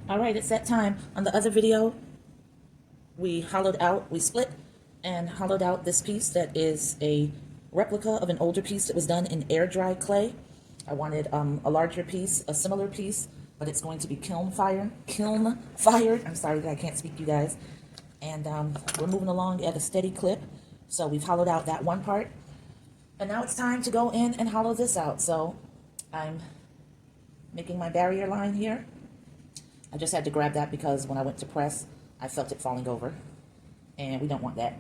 All right, it's that time. On the other video, we split and hollowed out this piece that is a replica of an older piece that was done in air dry clay. I wanted a larger piece, a similar piece, but it's going to be kiln fired. I'm sorry that I can't speak, you guys. And we're moving along at a steady clip. So we've hollowed out that one part. And now it's time to go in and hollow this out. So I'm making my barrier line here. I just had to grab that because when I went to press, I felt it falling over, and we don't want that.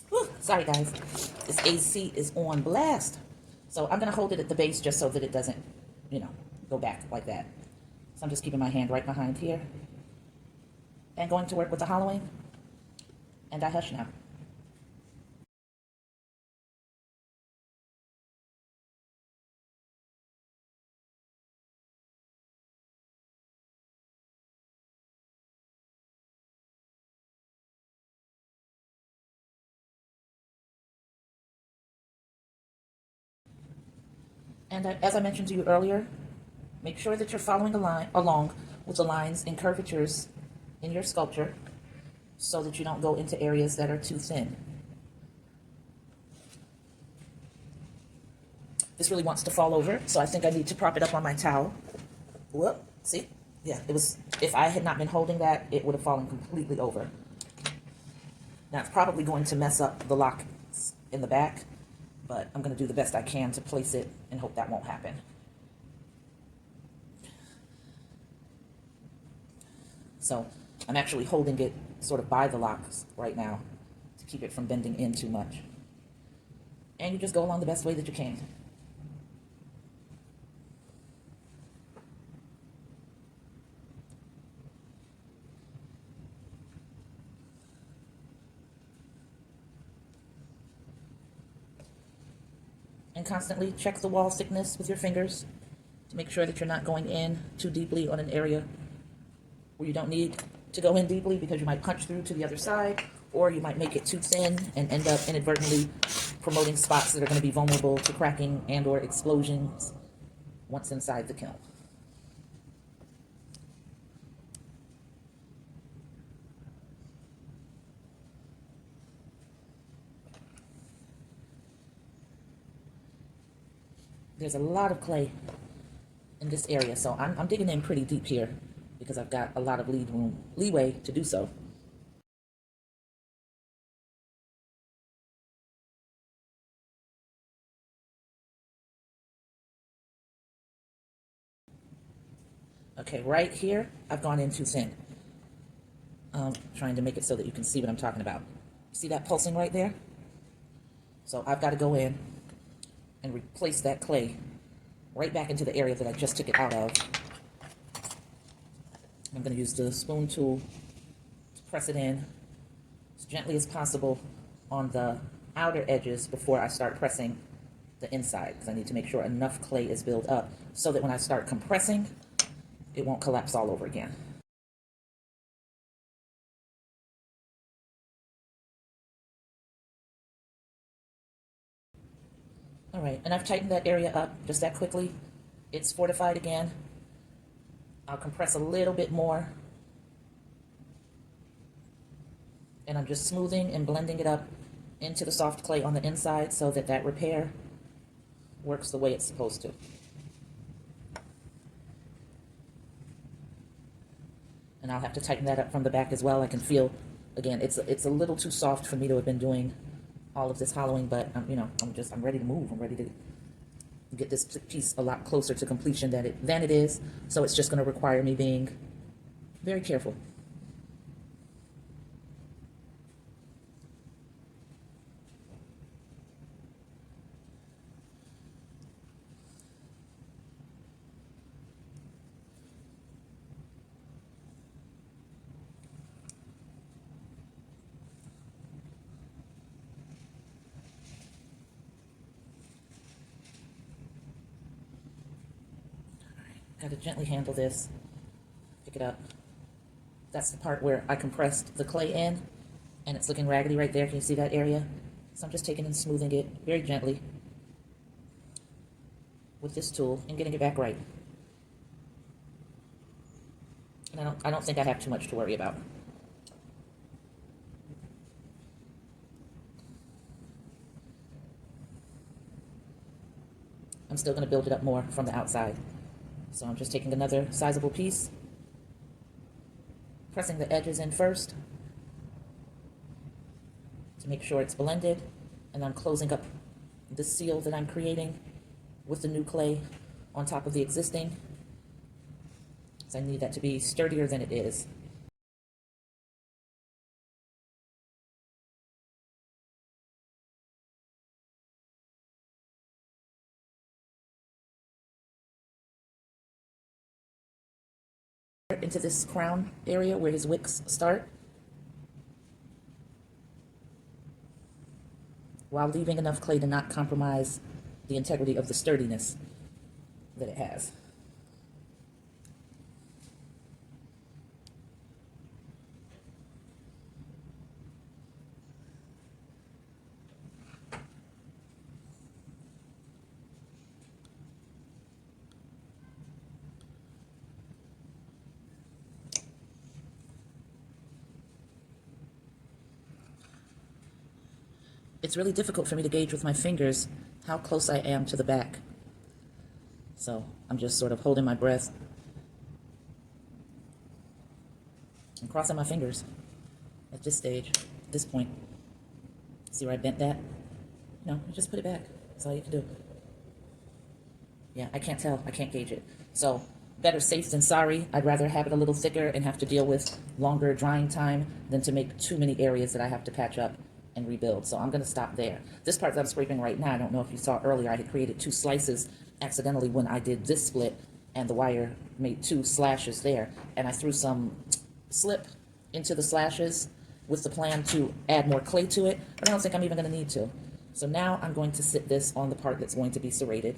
Whew, sorry guys, this AC is on blast. So I'm gonna hold it at the base just so that it doesn't, go back like that. So I'm just keeping my hand right behind here and going to work with the hollowing, and I hush now. And as I mentioned to you earlier, make sure that you're following along with the lines and curvatures in your sculpture so that you don't go into areas that are too thin. This really wants to fall over, so I think I need to prop it up on my towel. Whoop, see? Yeah, if I had not been holding that, it would have fallen completely over. Now it's probably going to mess up the lock in the back, but I'm going to do the best I can to place it and hope that won't happen. So I'm actually holding it sort of by the locks right now to keep it from bending in too much. And you just go along the best way that you can. And constantly check the wall thickness with your fingers to make sure that you're not going in too deeply on an area where you don't need to go in deeply because you might punch through to the other side, or you might make it too thin and end up inadvertently promoting spots that are going to be vulnerable to cracking and or explosions once inside the kiln. There's a lot of clay in this area, so I'm digging in pretty deep here because I've got a lot of leeway to do so. Okay, right here, I've gone in too thin. Trying to make it so that you can see what I'm talking about. See that pulsing right there? So I've got to go in and replace that clay right back into the area that I just took it out of. I'm going to use the spoon tool to press it in as gently as possible on the outer edges before I start pressing the inside, because I need to make sure enough clay is built up so that when I start compressing, it won't collapse all over again. All right, and I've tightened that area up just that quickly. It's fortified again. I'll compress a little bit more. And I'm just smoothing and blending it up into the soft clay on the inside so that that repair works the way it's supposed to. And I'll have to tighten that up from the back as well. I can feel, again, it's a little too soft for me to have been doing all of this hollowing, but I'm ready to move. I'm ready to get this piece a lot closer to completion than it is. So it's just going to require me being very careful. Gotta gently handle this. Pick it up. That's the part where I compressed the clay in, and it's looking raggedy right there. Can you see that area? So I'm just taking and smoothing it very gently with this tool and getting it back right. And I don't think I have too much to worry about. I'm still going to build it up more from the outside. So I'm just taking another sizable piece, pressing the edges in first to make sure it's blended, and I'm closing up the seal that I'm creating with the new clay on top of the existing. So I need that to be sturdier than it is. Into this crown area where his wicks start, while leaving enough clay to not compromise the integrity of the sturdiness that it has. It's really difficult for me to gauge with my fingers how close I am to the back. So I'm just sort of holding my breath and crossing my fingers at this stage, at this point. See where I bent that? No, just put it back. That's all you can do. Yeah, I can't tell. I can't gauge it. So better safe than sorry. I'd rather have it a little thicker and have to deal with longer drying time than to make too many areas that I have to patch up and rebuild. So I'm going to stop there. This part that I'm scraping right now, I don't know if you saw earlier, I had created 2 slices accidentally when I did this split, and the wire made 2 slashes there. And I threw some slip into the slashes with the plan to add more clay to it, but I don't think I'm even going to need to. So now I'm going to sit this on the part that's going to be serrated.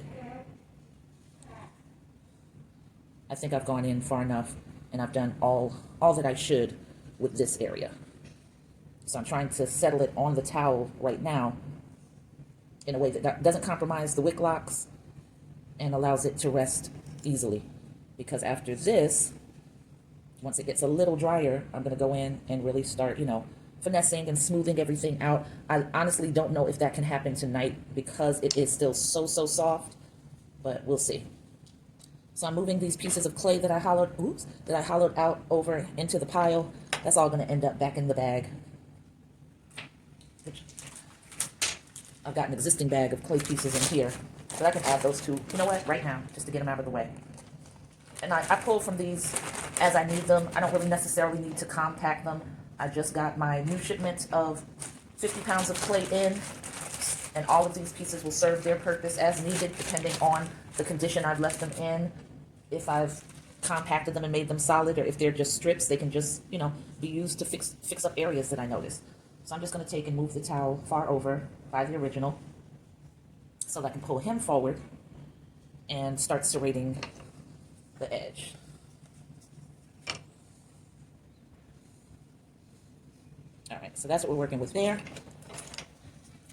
I think I've gone in far enough, and I've done all that I should with this area. So I'm trying to settle it on the towel right now in a way that doesn't compromise the wick locks and allows it to rest easily. Because after this, once it gets a little drier, I'm going to go in and really start, finessing and smoothing everything out. I honestly don't know if that can happen tonight because it is still so soft, but we'll see. So I'm moving these pieces of clay that I hollowed out over into the pile. That's all going to end up back in the bag. I've got an existing bag of clay pieces in here, but I can add those two, you know what, right now, just to get them out of the way. And I pull from these as I need them. I don't really necessarily need to compact them. I just got my new shipment of 50 pounds of clay in, and all of these pieces will serve their purpose as needed, depending on the condition I've left them in. If I've compacted them and made them solid, or if they're just strips, they can just, be used to fix up areas that I notice. So I'm just going to take and move the towel far over by the original so that I can pull him forward and start serrating the edge. All right, so that's what we're working with there.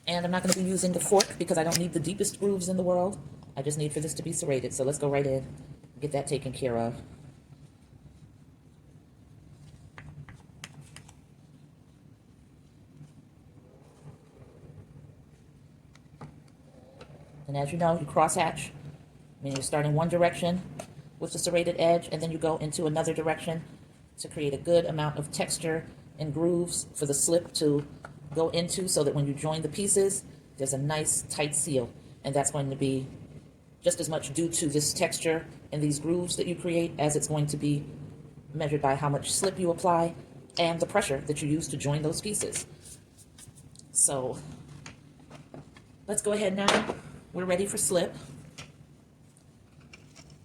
And I'm not going to be using the fork because I don't need the deepest grooves in the world. I just need for this to be serrated. So let's go right in and get that taken care of. And as you know, you crosshatch, meaning you start in one direction with the serrated edge, and then you go into another direction to create a good amount of texture and grooves for the slip to go into, so that when you join the pieces, there's a nice tight seal. And that's going to be just as much due to this texture and these grooves that you create as it's going to be measured by how much slip you apply and the pressure that you use to join those pieces. So let's go ahead now. We're ready for slip.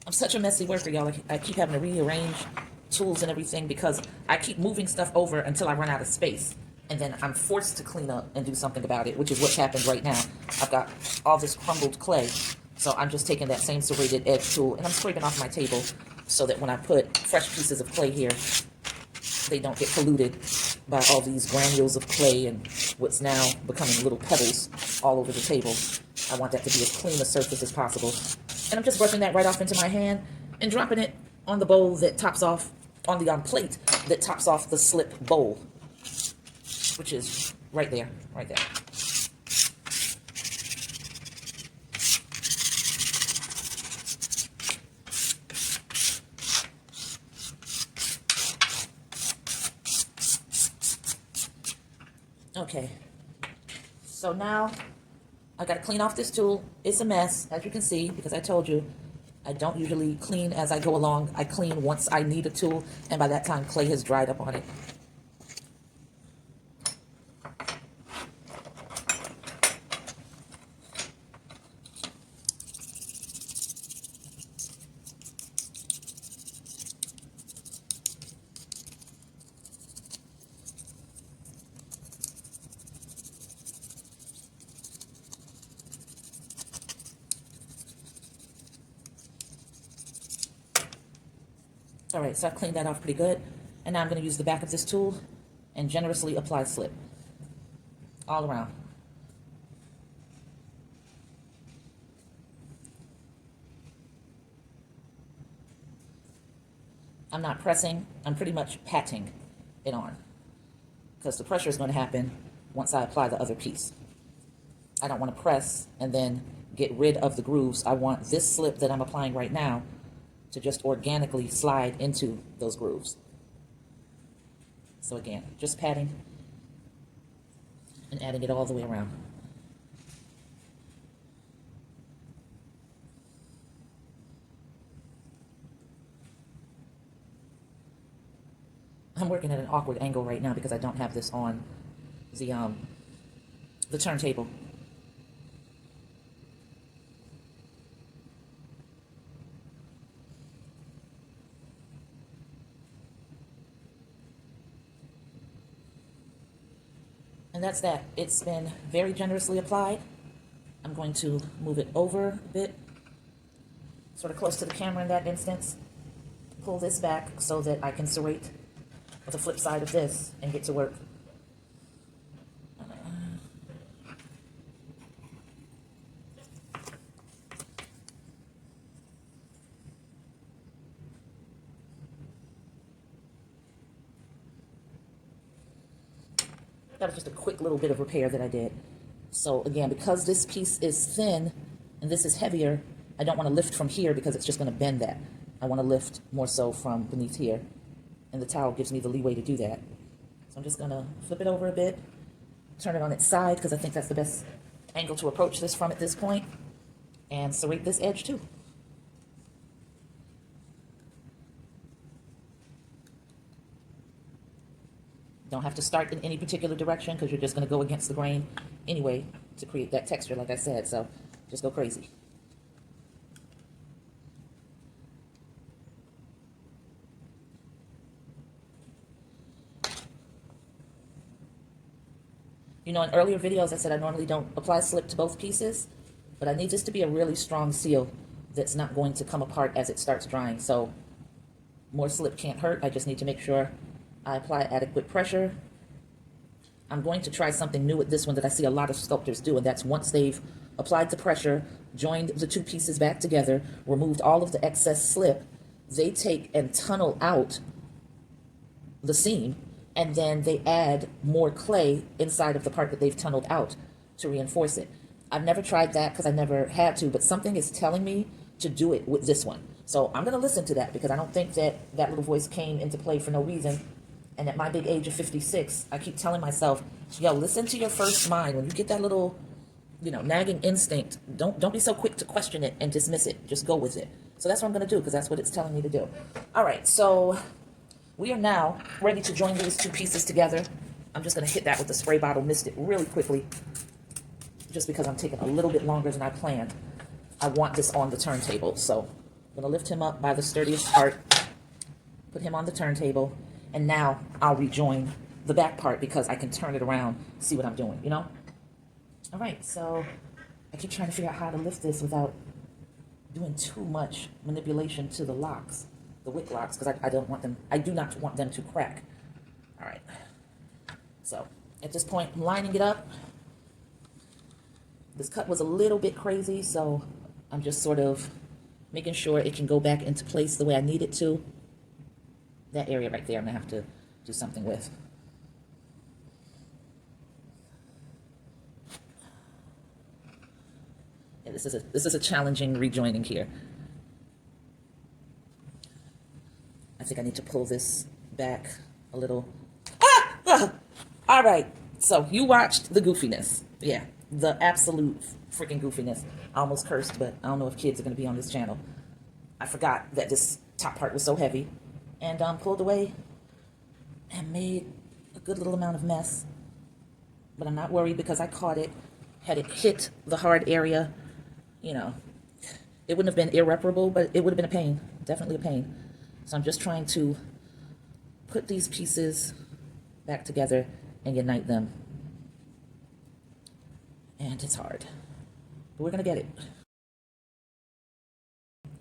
I'm such a messy worker, y'all. I keep having to rearrange tools and everything because I keep moving stuff over until I run out of space. And then I'm forced to clean up and do something about it, which is what's happened right now. I've got all this crumbled clay So I'm just taking that same serrated edge tool and I'm scraping off my table so that when I put fresh pieces of clay here, they don't get polluted by all these granules of clay and what's now becoming little pebbles all over the table. I want that to be as clean a surface as possible. And I'm just brushing that right off into my hand and dropping it on the bowl that tops off, on the plate that tops off the slip bowl, which is right there, right there. Okay, so now I gotta clean off this tool. It's a mess, as you can see, because I told you I don't usually clean as I go along. I clean once I need a tool, and by that time clay has dried up on it. All right, so I've cleaned that off pretty good. And now I'm going to use the back of this tool and generously apply slip all around. I'm not pressing, I'm pretty much patting it on because the pressure is going to happen once I apply the other piece. I don't want to press and then get rid of the grooves. I want this slip that I'm applying right now to just organically slide into those grooves. So again, just patting and adding it all the way around. I'm working at an awkward angle right now because I don't have this on the turntable. And that's that. It's been very generously applied. I'm going to move it over a bit, sort of close to the camera in that instance. Pull this back so that I can serrate with the flip side of this and get to work. That was just a quick little bit of repair that I did. So again, because this piece is thin and this is heavier, I don't want to lift from here because it's just going to bend that. I want to lift more so from beneath here. And the towel gives me the leeway to do that. So I'm just going to flip it over a bit, turn it on its side because I think that's the best angle to approach this from at this point, and serrate this edge too. Don't have to start in any particular direction because you're just going to go against the grain anyway to create that texture, like I said. So just go crazy. You know, in earlier videos, I said I normally don't apply slip to both pieces, but I need this to be a really strong seal that's not going to come apart as it starts drying. So more slip can't hurt. I just need to make sure I apply adequate pressure. I'm going to try something new with this one that I see a lot of sculptors do, and that's once they've applied the pressure, joined the two pieces back together, removed all of the excess slip, they take and tunnel out the seam, and then they add more clay inside of the part that they've tunneled out to reinforce it. I've never tried that because I never had to, but something is telling me to do it with this one. So I'm going to listen to that because I don't think that that little voice came into play for no reason. And at my big age of 56, I keep telling myself, yo, listen to your first mind. When you get that little, nagging instinct, don't be so quick to question it and dismiss it. Just go with it. So that's what I'm going to do because that's what it's telling me to do. All right, so we are now ready to join these two pieces together. I'm just going to hit that with the spray bottle, mist it really quickly, just because I'm taking a little bit longer than I planned. I want this on the turntable, so I'm going to lift him up by the sturdiest part, put him on the turntable, and now I'll rejoin the back part because I can turn it around, see what I'm doing, All right, so I keep trying to figure out how to lift this without doing too much manipulation to the locks, the wick locks, because I don't want them, I do not want them to crack. All right. So at this point, I'm lining it up. This cut was a little bit crazy, so I'm just sort of making sure it can go back into place the way I need it to. That area right there, I'm gonna have to do something with. Yeah, this is a challenging rejoining here. I think I need to pull this back a little. All right, so you watched the goofiness. Yeah, the absolute freaking goofiness. I almost cursed, but I don't know if kids are going to be on this channel. I forgot that this top part was so heavy, and pulled away and made a good little amount of mess. But I'm not worried because I caught it. Had it hit the hard area, you know, it wouldn't have been irreparable, but it would have been a pain, definitely a pain. So I'm just trying to put these pieces back together and unite them. And it's hard, but we're gonna get it.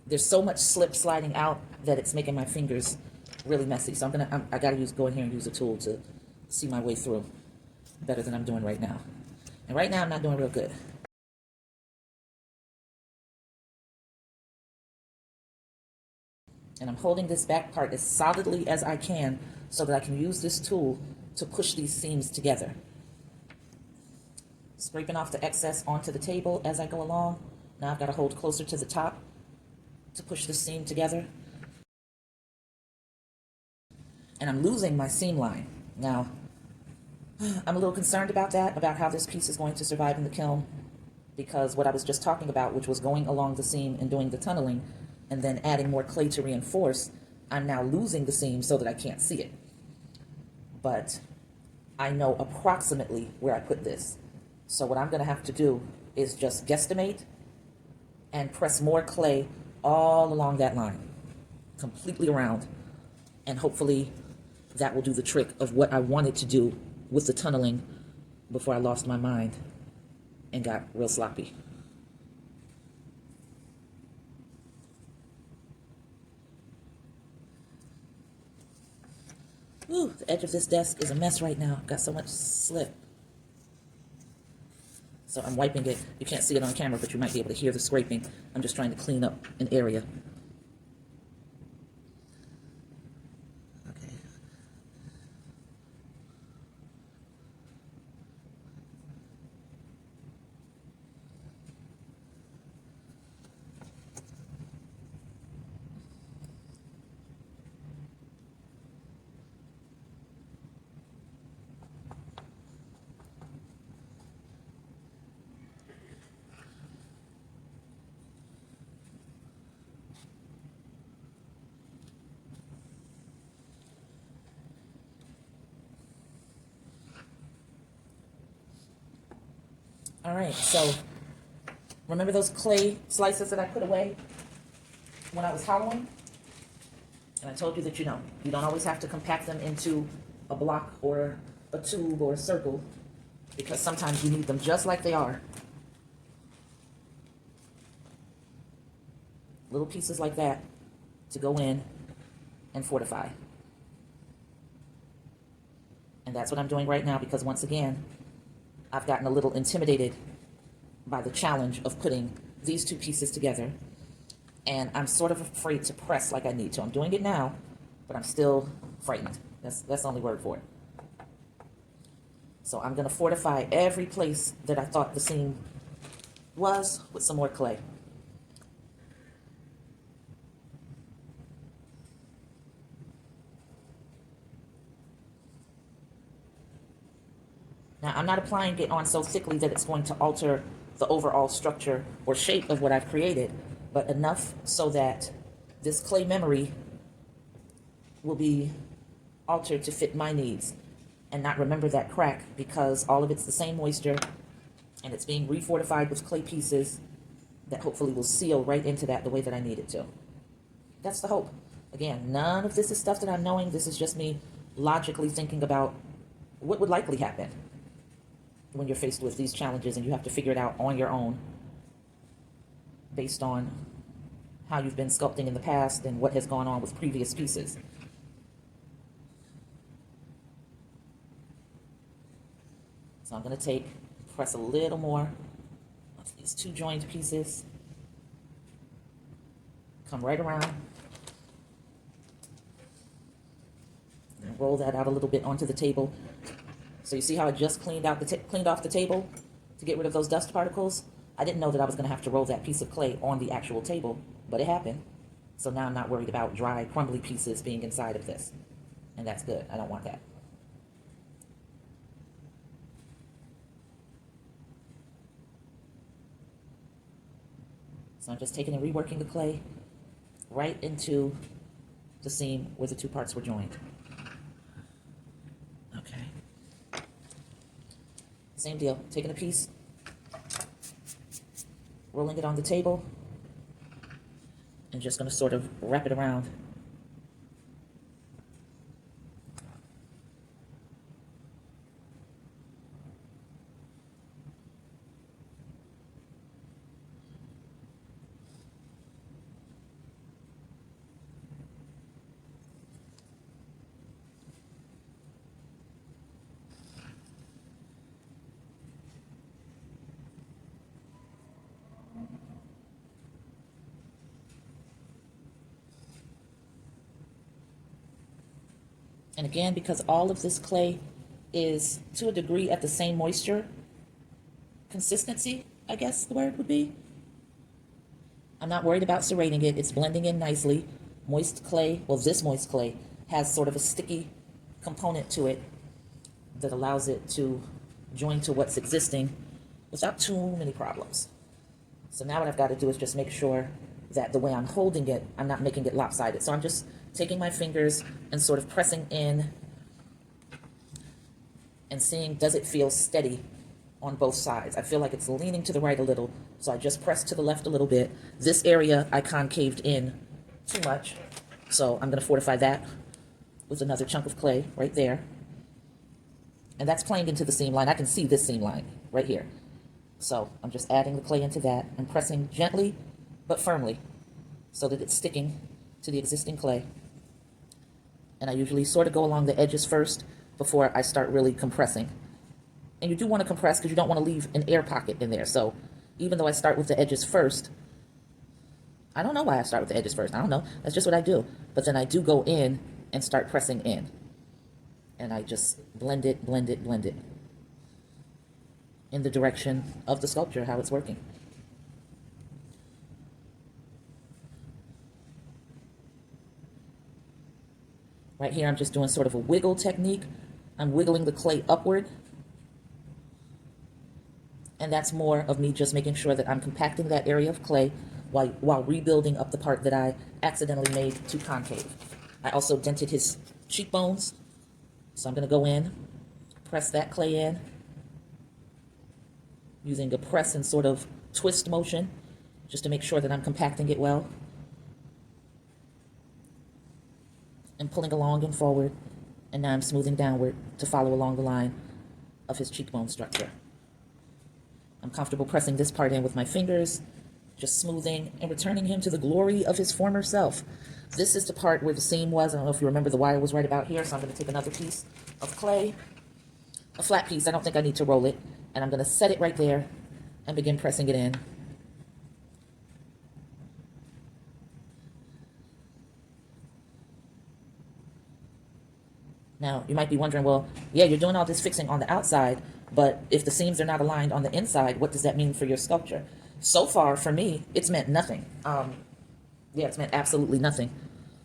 There's so much slip sliding out that it's making my fingers really messy. So I gotta go in here and use a tool to see my way through better than I'm doing right now. And right now I'm not doing real good. And I'm holding this back part as solidly as I can so that I can use this tool to push these seams together. Scraping off the excess onto the table as I go along. Now I've got to hold closer to the top to push the seam together. And I'm losing my seam line. Now, I'm a little concerned about that, about how this piece is going to survive in the kiln, because what I was just talking about, which was going along the seam and doing the tunneling, and then adding more clay to reinforce, I'm now losing the seam so that I can't see it. But I know approximately where I put this. So what I'm gonna have to do is just guesstimate and press more clay all along that line, completely around. And hopefully that will do the trick of what I wanted to do with the tunneling before I lost my mind and got real sloppy. Ooh, the edge of this desk is a mess right now. Got so much slip. So I'm wiping it. You can't see it on camera, but you might be able to hear the scraping. I'm just trying to clean up an area. Okay. All right, so remember those clay slices that I put away when I was hollowing? And I told you that, you don't always have to compact them into a block or a tube or a circle, because sometimes you need them just like they are. Little pieces like that to go in and fortify. And that's what I'm doing right now, because once again, I've gotten a little intimidated by the challenge of putting these two pieces together, and I'm sort of afraid to press like I need to. I'm doing it now, but I'm still frightened. That's the only word for it. So I'm going to fortify every place that I thought the seam was with some more clay. Now, I'm not applying it on so thickly that it's going to alter the overall structure or shape of what I've created, but enough so that this clay memory will be altered to fit my needs and not remember that crack, because all of it's the same moisture and it's being refortified with clay pieces that hopefully will seal right into that the way that I need it to. That's the hope. Again, none of this is stuff that I'm knowing. This is just me logically thinking about what would likely happen when you're faced with these challenges and you have to figure it out on your own based on how you've been sculpting in the past and what has gone on with previous pieces. So I'm going to press a little more of these two joined pieces, come right around, and roll that out a little bit onto the table. So you see how I just cleaned off the table to get rid of those dust particles? I didn't know that I was going to have to roll that piece of clay on the actual table, but it happened. So now I'm not worried about dry, crumbly pieces being inside of this. And that's good. I don't want that. So I'm just taking and reworking the clay right into the seam where the two parts were joined. Okay. Same deal, taking a piece, rolling it on the table, and just going to sort of wrap it around. And again, because all of this clay is to a degree at the same moisture consistency, I guess the word would be, I'm not worried about serrating it. It's blending in nicely. Moist clay, well, this moist clay has sort of a sticky component to it that allows it to join to what's existing without too many problems. So now what I've got to do is just make sure that the way I'm holding it, I'm not making it lopsided. So I'm just taking my fingers and sort of pressing in and seeing, does it feel steady on both sides? I feel like it's leaning to the right a little, so I just press to the left a little bit. This area I concaved in too much, so I'm going to fortify that with another chunk of clay right there. And that's playing into the seam line. I can see this seam line right here. So I'm just adding the clay into that and pressing gently but firmly so that it's sticking to the existing clay. And I usually sort of go along the edges first before I start really compressing. And you do want to compress because you don't want to leave an air pocket in there. So even though I start with the edges first, I don't know why I start with the edges first. I don't know. That's just what I do. But then I do go in and start pressing in. And I just blend it, blend it, blend it in the direction of the sculpture, how it's working. Right here, I'm just doing sort of a wiggle technique. I'm wiggling the clay upward. And that's more of me just making sure that I'm compacting that area of clay while rebuilding up the part that I accidentally made too concave. I also dented his cheekbones. So I'm going to go in, press that clay in, using a press and sort of twist motion, just to make sure that I'm compacting it well. And pulling along and forward, and now I'm smoothing downward to follow along the line of his cheekbone structure. I'm comfortable pressing this part in with my fingers, just smoothing and returning him to the glory of his former self. This is the part where the seam was. I don't know if you remember, the wire was right about here, so I'm going to take another piece of clay, a flat piece. I don't think I need to roll it, and I'm going to set it right there and begin pressing it in. Now, you might be wondering, well, yeah, you're doing all this fixing on the outside, but if the seams are not aligned on the inside, what does that mean for your sculpture? So far, for me, it's meant nothing. Yeah, it's meant absolutely nothing.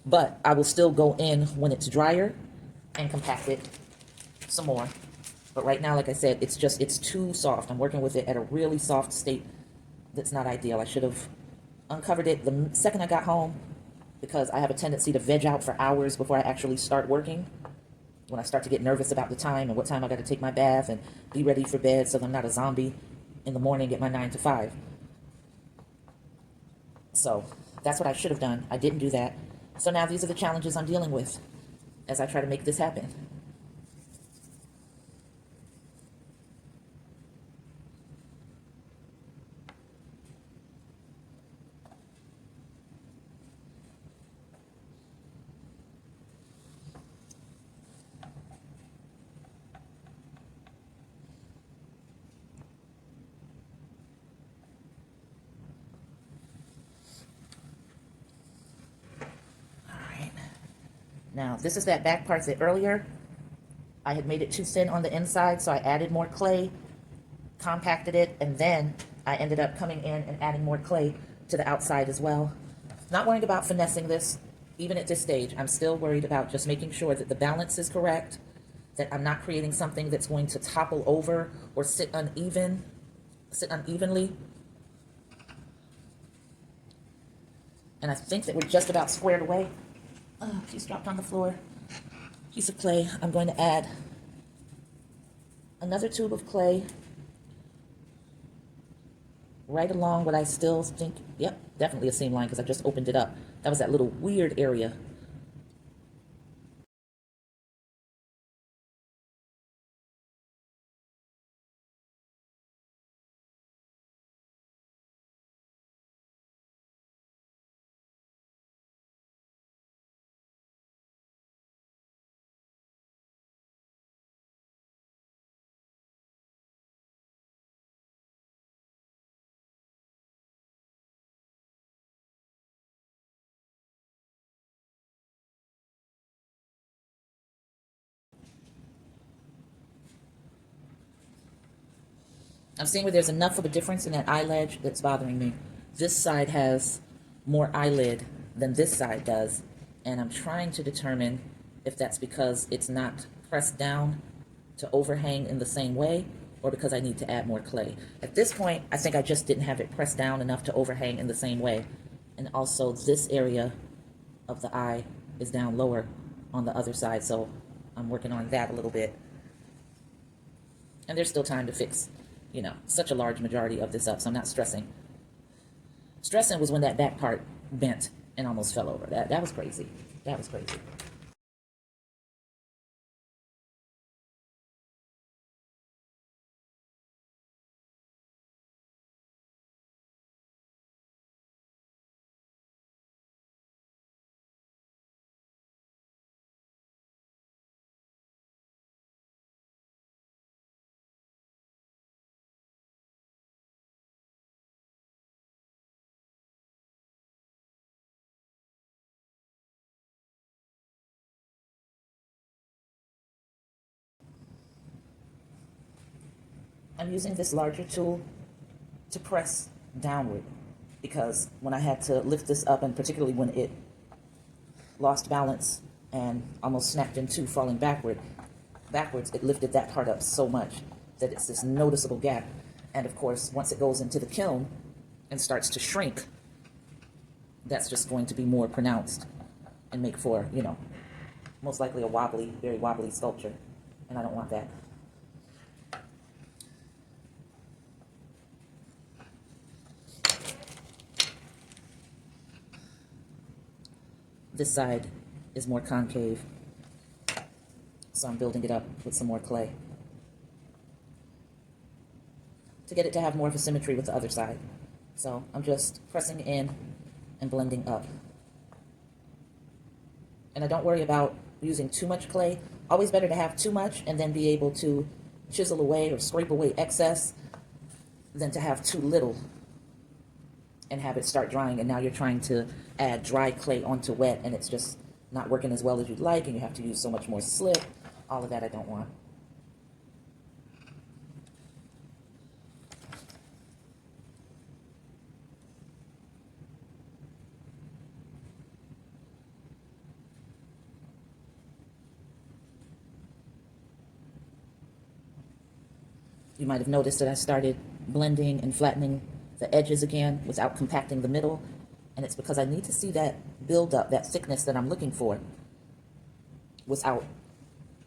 But I will still go in when it's drier and compact it some more. But right now, like I said, it's too soft. I'm working with it at a really soft state that's not ideal. I should have uncovered it the second I got home, because I have a tendency to veg out for hours before I actually start working. When I start to get nervous about the time and what time I got to take my bath and be ready for bed so that I'm not a zombie in the morning at my 9 to 5. So that's what I should have done. I didn't do that. So now these are the challenges I'm dealing with as I try to make this happen. Now, this is that back part that earlier I had made it too thin on the inside, so I added more clay, compacted it, and then I ended up coming in and adding more clay to the outside as well. Not worried about finessing this, even at this stage. I'm still worried about just making sure that the balance is correct, that I'm not creating something that's going to topple over or sit unevenly. And I think that we're just about squared away. Oh, piece dropped on the floor. Piece of clay. I'm going to add another tube of clay right along what I still think, yep, definitely a seam line because I just opened it up. That was that little weird area. I'm seeing where there's enough of a difference in that eyelid that's bothering me. This side has more eyelid than this side does, and I'm trying to determine if that's because it's not pressed down to overhang in the same way, or because I need to add more clay. At this point, I think I just didn't have it pressed down enough to overhang in the same way. And also this area of the eye is down lower on the other side, so I'm working on that a little bit. And there's still time to fix, you know, such a large majority of this up, so I'm not stressing. Stressing was when that back part bent and almost fell over. That was crazy. That was crazy. I'm using this larger tool to press downward because when I had to lift this up, and particularly when it lost balance and almost snapped in two, falling backwards, it lifted that part up so much that it's this noticeable gap. And of course, once it goes into the kiln and starts to shrink, that's just going to be more pronounced and make for, you know, most likely a wobbly, very wobbly sculpture. And I don't want that. This side is more concave, so I'm building it up with some more clay to get it to have more of a symmetry with the other side. So I'm just pressing in and blending up. And I don't worry about using too much clay. Always better to have too much and then be able to chisel away or scrape away excess than to have too little and have it start drying, and now you're trying to add dry clay onto wet and it's just not working as well as you'd like, and you have to use so much more slip. All of that I don't want. You might have noticed that I started blending and flattening the edges again without compacting the middle, and it's because I need to see that build up, that thickness that I'm looking for without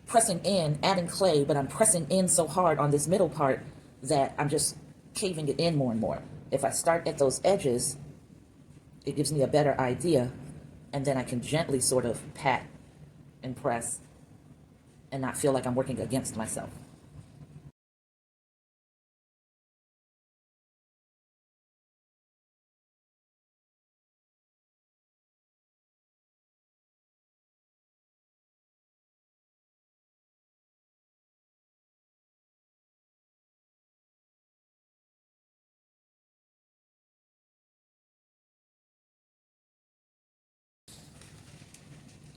pressing in, adding clay, but I'm pressing in so hard on this middle part that I'm just caving it in more and more. If I start at those edges, it gives me a better idea, and then I can gently sort of pat and press and not feel like I'm working against myself.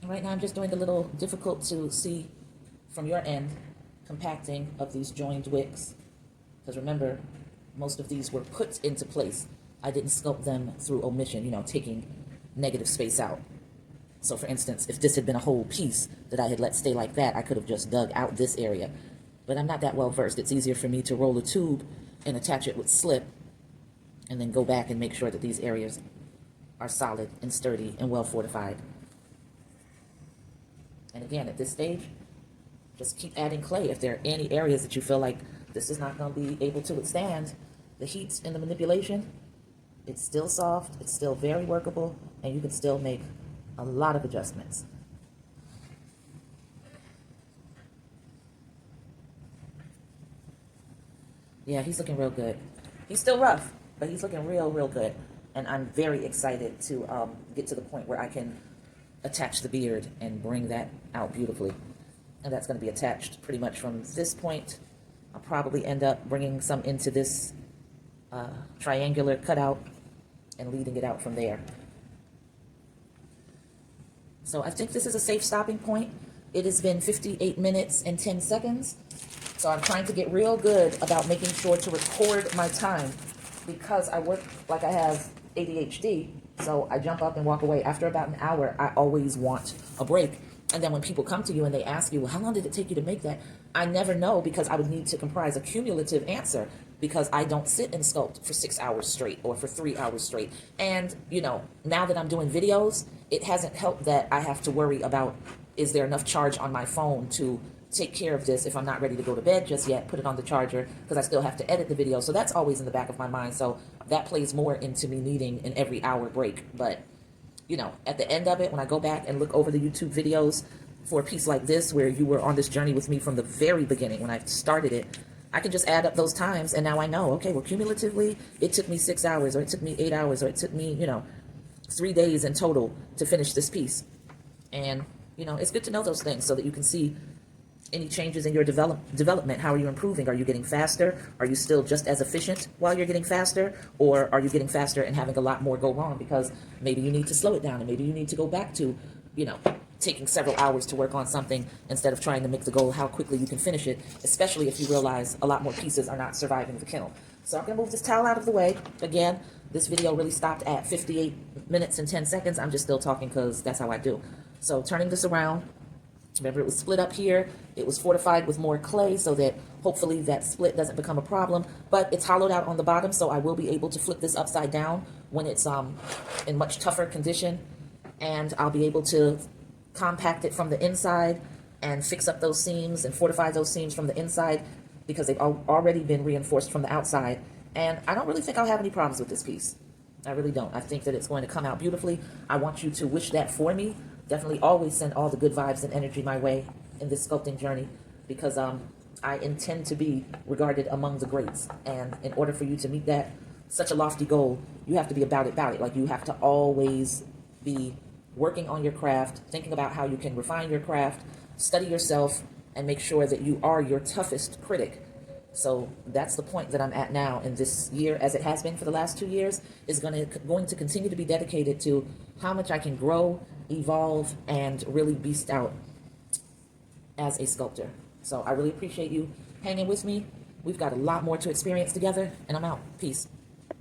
Right now I'm just doing a little difficult to see from your end compacting of these joined wicks. Because remember, most of these were put into place. I didn't sculpt them through omission, you know, taking negative space out. So for instance, if this had been a whole piece that I had let stay like that, I could have just dug out this area. But I'm not that well versed. It's easier for me to roll a tube and attach it with slip and then go back and make sure that these areas are solid and sturdy and well fortified. And again, at this stage, just keep adding clay. If there are any areas that you feel like this is not going to be able to withstand the heat and the manipulation, it's still soft, it's still very workable, and you can still make a lot of adjustments. Yeah, he's looking real good. He's still rough, but he's looking real, real good. And I'm very excited to get to the point where I can attach the beard and bring that out beautifully. And that's going to be attached pretty much from this point. I'll probably end up bringing some into this triangular cutout and leading it out from there. So I think this is a safe stopping point. It has been 58 minutes and 10 seconds. So I'm trying to get real good about making sure to record my time because I work like I have ADHD. So I jump up and walk away. After about an hour, I always want a break. And then when people come to you and they ask you, well, how long did it take you to make that? I never know because I would need to comprise a cumulative answer because I don't sit and sculpt for 6 hours straight or for 3 hours straight. And, you know, now that I'm doing videos, it hasn't helped that I have to worry about, is there enough charge on my phone to take care of this if I'm not ready to go to bed just yet, put it on the charger because I still have to edit the video. So that's always in the back of my mind. So that plays more into me needing an every hour break. But you know, at the end of it, when I go back and look over the YouTube videos for a piece like this, where you were on this journey with me from the very beginning, when I started it, I can just add up those times. And now I know, okay, well, cumulatively, it took me 6 hours, or it took me 8 hours, or it took me, you know, 3 days in total to finish this piece. And, you know, it's good to know those things so that you can see any changes in your development. How are you improving? Are you getting faster? Are you still just as efficient while you're getting faster? Or are you getting faster and having a lot more go wrong because maybe you need to slow it down and maybe you need to go back to, you know, taking several hours to work on something instead of trying to make the goal how quickly you can finish it, especially if you realize a lot more pieces are not surviving the kiln. So I'm going to move this towel out of the way. Again, this video really stopped at 58 minutes and 10 seconds. I'm just still talking because that's how I do. So turning this around. Remember, it was split up here. It was fortified with more clay so that hopefully that split doesn't become a problem. But it's hollowed out on the bottom, so I will be able to flip this upside down when it's in much tougher condition. And I'll be able to compact it from the inside and fix up those seams and fortify those seams from the inside because they've already been reinforced from the outside. And I don't really think I'll have any problems with this piece. I really don't. I think that it's going to come out beautifully. I want you to wish that for me. Definitely always send all the good vibes and energy my way in this sculpting journey because I intend to be regarded among the greats. And in order for you to meet that, such a lofty goal, you have to be about it. Like you have to always be working on your craft, thinking about how you can refine your craft, study yourself, and make sure that you are your toughest critic. So that's the point that I'm at now in this year, as it has been for the last 2 years, is going to continue to be dedicated to how much I can grow, evolve, and really beast out as a sculptor. So I really appreciate you hanging with me. We've got a lot more to experience together, and I'm out. Peace.